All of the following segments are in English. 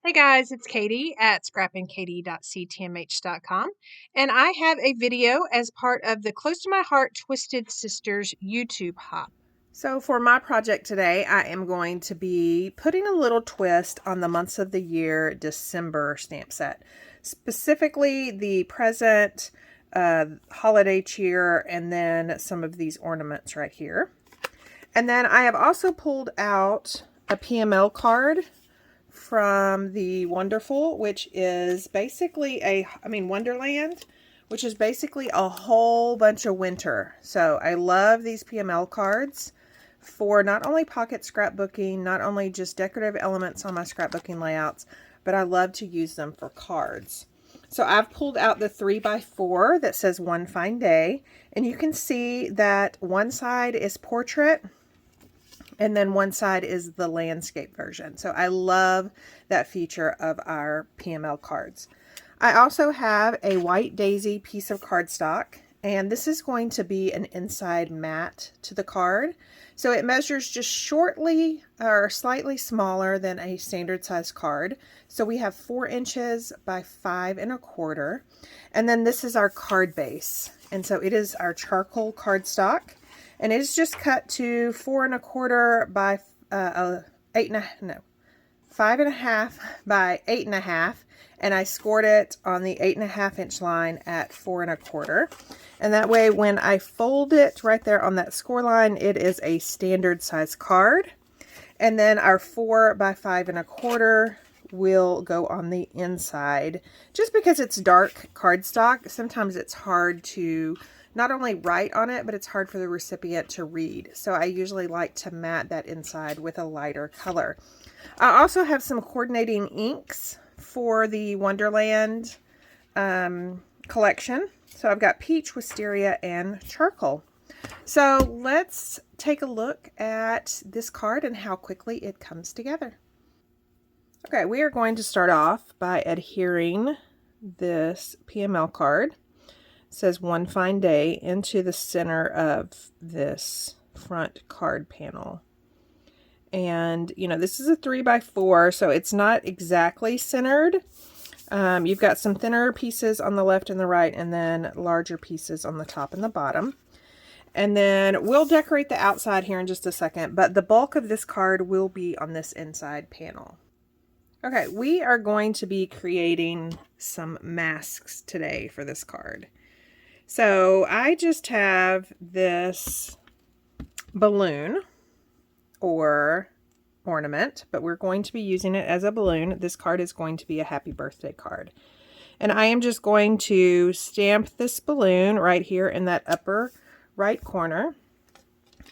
Hey guys, it's Katy at scrappinkaty.ctmh.com, and I have a video as part of the Close to My Heart Twisted Sisters YouTube hop. So for my project today, I am going to be putting a little twist on the months of the year December stamp set, specifically the present, holiday cheer, and then some of these ornaments right here. And then I have also pulled out a PML card from the Wonderful, which is basically Wonderland, which is basically a whole bunch of winter. So I love these PML cards for not only pocket scrapbooking, not only just decorative elements on my scrapbooking layouts, but I love to use them for cards. So I've pulled out the 3x4 that says One Fine Day, and you can see that one side is portrait and then one side is the landscape version. So I love that feature of our PML cards. I also have a White Daisy piece of cardstock, and this is going to be an inside mat to the card. So it measures just shortly or slightly smaller than a standard size card. So we have 4 inches by 5 1/4. And then this is our card base. And so it is our charcoal cardstock. And it is just cut to 4 1/4 by 5 1/2 by 8 1/2, and I scored it on the 8 1/2 inch line at 4 1/4. And that way, when I fold it right there on that score line, it is a standard size card. And then our 4 by 5 1/4 will go on the inside. Just because it's dark cardstock, sometimes it's hard to not only write on it, but it's hard for the recipient to read. So I usually like to mat that inside with a lighter color. I also have some coordinating inks for the Wonderland collection. So I've got peach, wisteria, and charcoal. So let's take a look at this card and how quickly it comes together. Okay, we are going to start off by adhering this PML card. Says One Fine Day into the center of this front card panel. And this is a 3x4, so it's not exactly centered. You've got some thinner pieces on the left and the right, and then larger pieces on the top and the bottom. And then we'll decorate the outside here in just a second, but the bulk of this card will be on this inside panel. Okay, we are going to be creating some masks today for this card. So I just have this balloon or ornament, but we're going to be using it as a balloon. This card is going to be a happy birthday card. And I am just going to stamp this balloon right here in that upper right corner.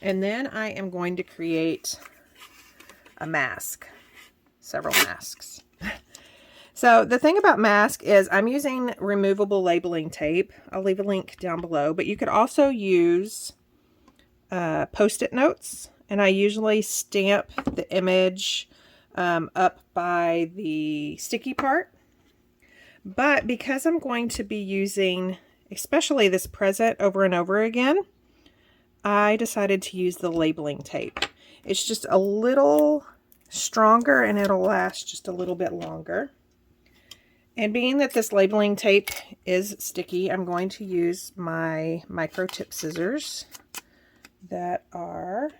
And then I am going to create a mask, several masks. So the thing about mask is I'm using removable labeling tape. I'll leave a link down below, but you could also use Post-it notes, and I usually stamp the image up by the sticky part. But because I'm going to be using especially this present over and over again, I decided to use the labeling tape. It's just a little stronger and it'll last just a little bit longer. And being that this labeling tape is sticky, I'm going to use my micro tip scissors that are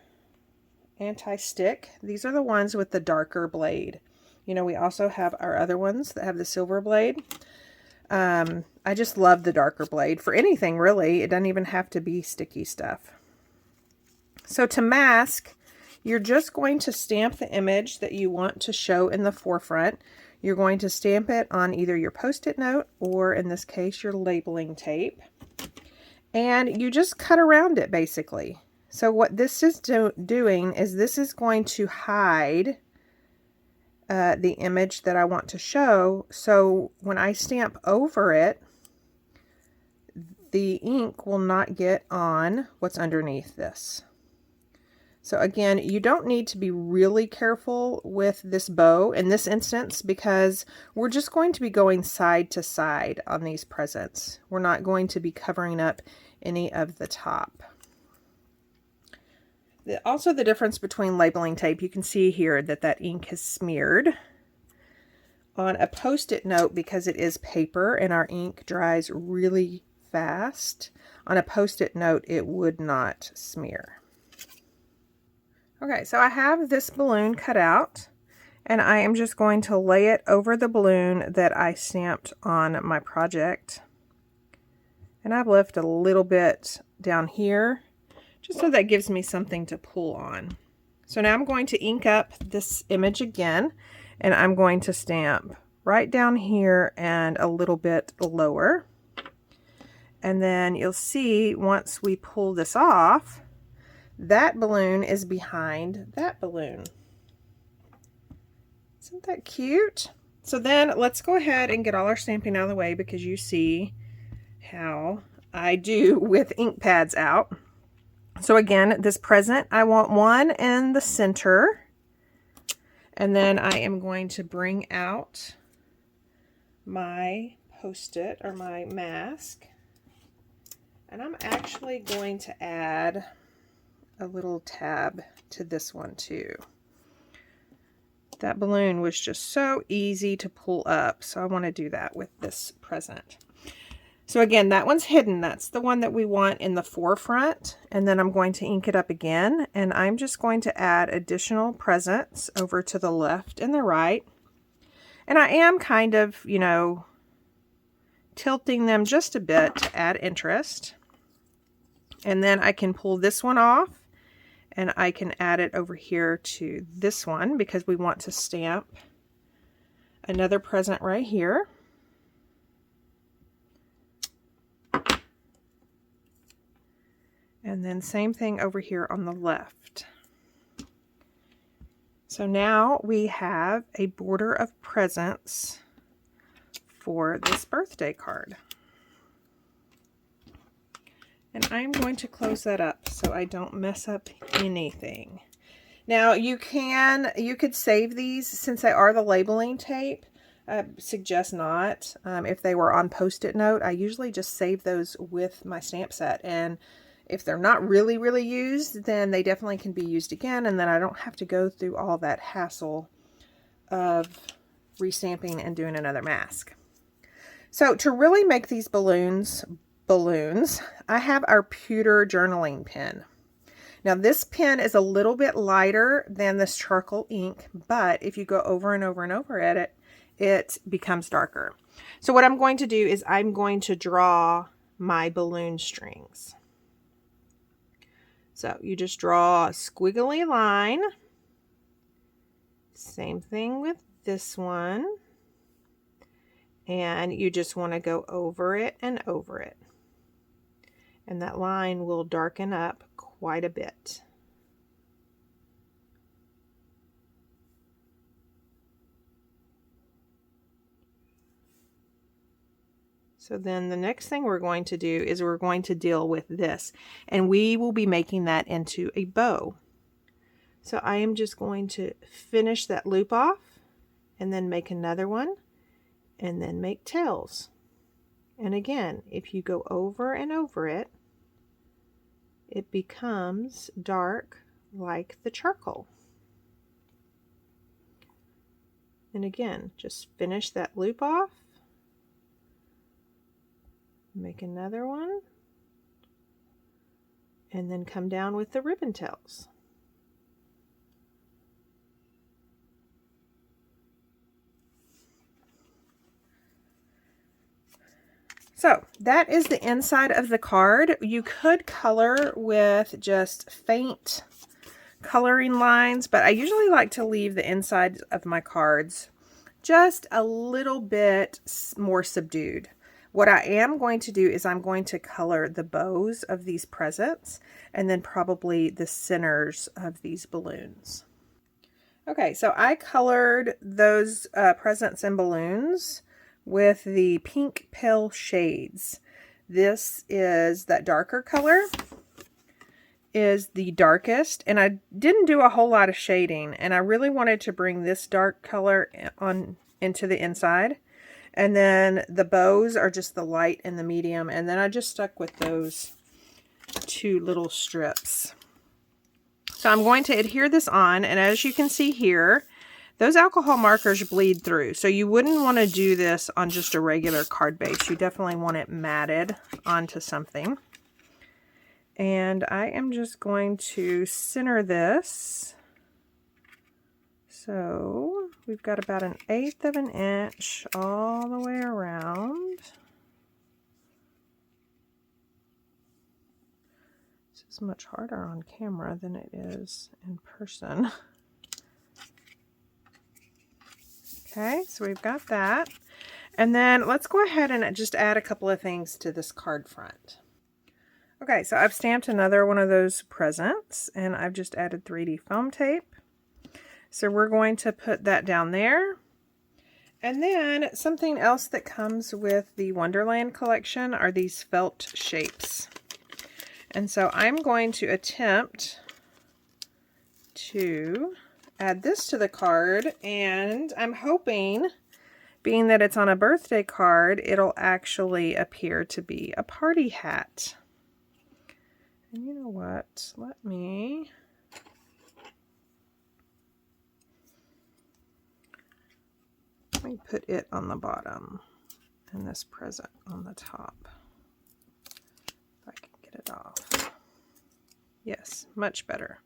anti-stick. These are the ones with the darker blade. We also have our other ones that have the silver blade. I just love the darker blade for anything, really. It doesn't even have to be sticky stuff. So to mask, you're just going to stamp the image that you want to show in the forefront. You're going to stamp it on either your Post-it note or, in this case, your labeling tape. And you just cut around it, basically. So what this is doing is this is going to hide the image that I want to show. So when I stamp over it, the ink will not get on what's underneath this. So again, you don't need to be really careful with this bow in this instance because we're just going to be going side to side on these presents. We're not going to be covering up any of the top. Also, the difference between labeling tape, you can see here that ink has smeared on a Post-it note, because it is paper and our ink dries really fast, on a Post-it note it would not smear. Okay, so I have this balloon cut out, and I am just going to lay it over the balloon that I stamped on my project. And I've left a little bit down here, just so that gives me something to pull on. So now I'm going to ink up this image again, and I'm going to stamp right down here and a little bit lower. And then you'll see once we pull this off, that balloon is behind that balloon. Isn't that cute? So then let's go ahead and get all our stamping out of the way, because you see how I do with ink pads out. So again, this present, I want one in the center, and then I am going to bring out my Post-it or my mask, and I'm actually going to add a little tab to this one too. That balloon was just so easy to pull up, so I want to do that with this present. So again, that one's hidden. That's the one that we want in the forefront. And then I'm going to ink it up again. And I'm just going to add additional presents over to the left and the right. And I am kind of, you know, tilting them just a bit to add interest. And then I can pull this one off, and I can add it over here to this one, because we want to stamp another present right here. And then same thing over here on the left. So now we have a border of presents for this birthday card. And I'm going to close that up so I don't mess up anything. Now you could save these, since they are the labeling tape. I suggest not. If they were on Post-it note, I usually just save those with my stamp set. And if they're not really used, then they definitely can be used again, and then I don't have to go through all that hassle of restamping and doing another mask. So to really make these balloons, I have our pewter journaling pen. Now this pen is a little bit lighter than this charcoal ink, but if you go over and over and over at it, it becomes darker. So what I'm going to do is I'm going to draw my balloon strings. So you just draw a squiggly line. Same thing with this one. And you just want to go over it and over it. And that line will darken up quite a bit. So then the next thing we're going to do is we're going to deal with this, and we will be making that into a bow. So I am just going to finish that loop off, and then make another one, and then make tails. And again, if you go over and over it, it becomes dark like the charcoal. And again, just finish that loop off. Make another one, and then come down with the ribbon tails. So that is the inside of the card. You could color with just faint coloring lines, but I usually like to leave the inside of my cards just a little bit more subdued. What I am going to do is I'm going to color the bows of these presents, and then probably the centers of these balloons. Okay, so I colored those presents and balloons with the pink pale shades. This is that darker color, is the darkest, and I didn't do a whole lot of shading, and I really wanted to bring this dark color on into the inside. And then the bows are just the light and the medium. And then I just stuck with those two little strips. So I'm going to adhere this on. And as you can see here, those alcohol markers bleed through. So you wouldn't want to do this on just a regular card base. You definitely want it matted onto something. And I am just going to center this. So we've got about 1/8 of an inch all the way around. This is much harder on camera than it is in person. Okay, so we've got that. And then let's go ahead and just add a couple of things to this card front. Okay, so I've stamped another one of those presents, and I've just added 3D foam tape. So we're going to put that down there. And then something else that comes with the Wonderland collection are these felt shapes. And so I'm going to attempt to add this to the card, and I'm hoping, being that it's on a birthday card, it'll actually appear to be a party hat. And you know what? Let me put it on the bottom and this present on the top. If I can get it off. Yes, much better.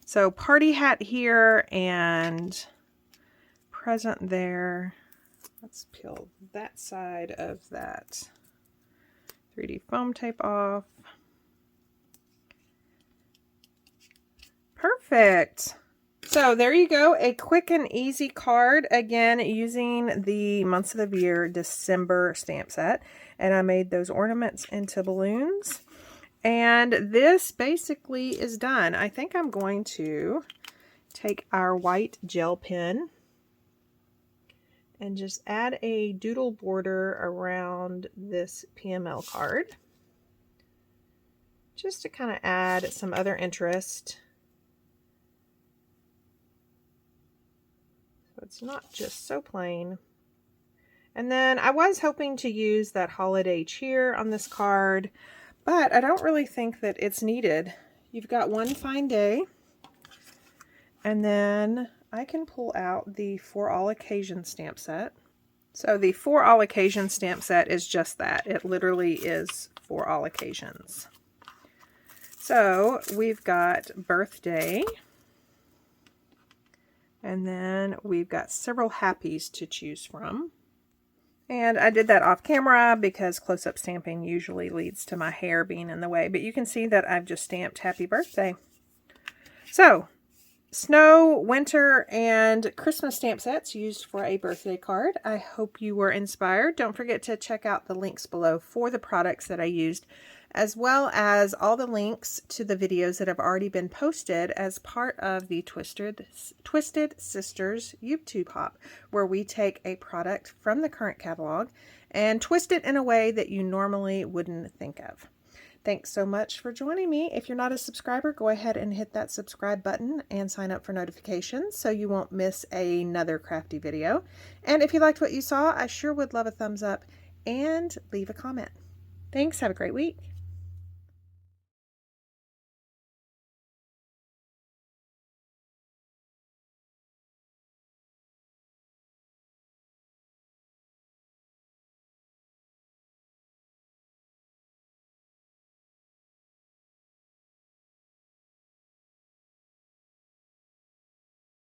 So party hat here and present there. Let's peel that side of that 3D foam tape off. Perfect. So there you go, a quick and easy card, again using the Months of the Year December stamp set. And I made those ornaments into balloons. And this basically is done. I think I'm going to take our white gel pen and just add a doodle border around this PML card. Just to kind of add some other interest. So it's not just so plain. And then I was hoping to use that holiday cheer on this card, but I don't really think that it's needed. You've got One Fine Day, and then I can pull out the For All Occasions stamp set. So the For All Occasions stamp set is just that. It literally is for all occasions. So we've got birthday, and then we've got several happies to choose from. And I did that off camera because close-up stamping usually leads to my hair being in the way. But you can see that I've just stamped Happy Birthday. So, snow, winter, and Christmas stamp sets used for a birthday card. I hope you were inspired. Don't forget to check out the links below for the products that I used, as well as all the links to the videos that have already been posted as part of the Twisted Sisters YouTube Hop, where we take a product from the current catalog and twist it in a way that you normally wouldn't think of. Thanks so much for joining me. If you're not a subscriber, go ahead and hit that subscribe button and sign up for notifications so you won't miss another crafty video. And if you liked what you saw, I sure would love a thumbs up and leave a comment. Thanks. Have a great week.